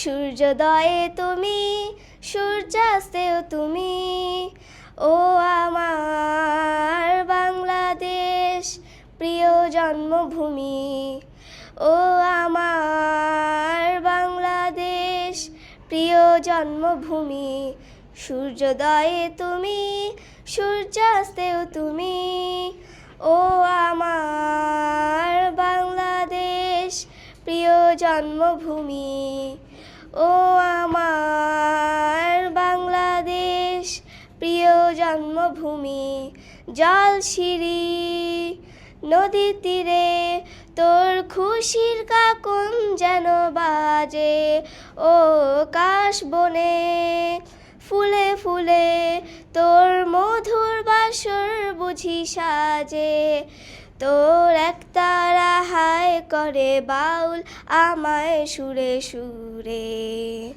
সূর্যোদয়ে তুমি, সূর্যাস্তেও তুমি। ও আমার বাংলাদেশ, প্রিয় জন্মভূমি। ও আমার বাংলাদেশ, প্রিয় জন্মভূমি। সূর্যোদয়ে তুমি, সূর্যাস্তেও তুমি। ও আমার বাংলাদেশ, প্রিয় জন্মভূমি। ও আমার বাংলাদেশ, প্রিয় জন্মভূমি। জলশিরি নদীর তীরে তোর খুশির কাকন যেন বাজে। ও কাশবনে ফুলে ফুলে তোর মধুর বাসর বুঝি সাজে। তোর একতারা হায় করে বাউল আমায় সুরে সুরে।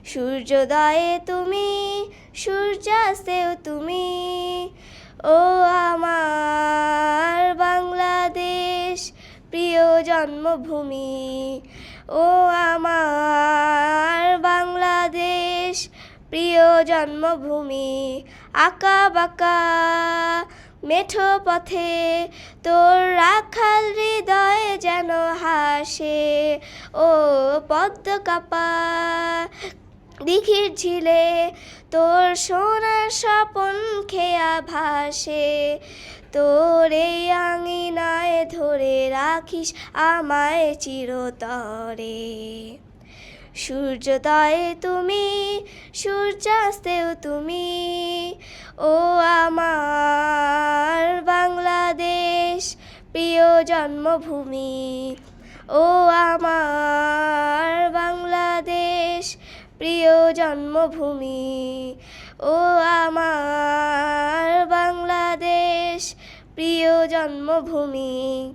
সূর্যোদয়ে তুমি, সূর্যাস্তেও তুমি। ও আমার বাংলাদেশ, প্রিয় জন্মভূমি। ও আমার বাংলাদেশ, প্রিয় জন্মভূমি। আঁকা বাঁকা মেঠো পথে তোর রাখাল হৃদয় যেন হাসে। ও পদ্ম কাপা দিঘির ঝিলে তোর সোনার স্বপন খেয়া ভাসে। তোর এই আঙিনায় ধরে রাখিস আমায় চিরতরে। সূর্যোদয়ে তুমি, সূর্যাস্তেও তুমি। ও আমার বাংলাদেশ, প্রিয় জন্মভূমি। ও আমার বাংলাদেশ, প্রিয় জন্মভূমি। ও আমার বাংলাদেশ, প্রিয় জন্মভূমি।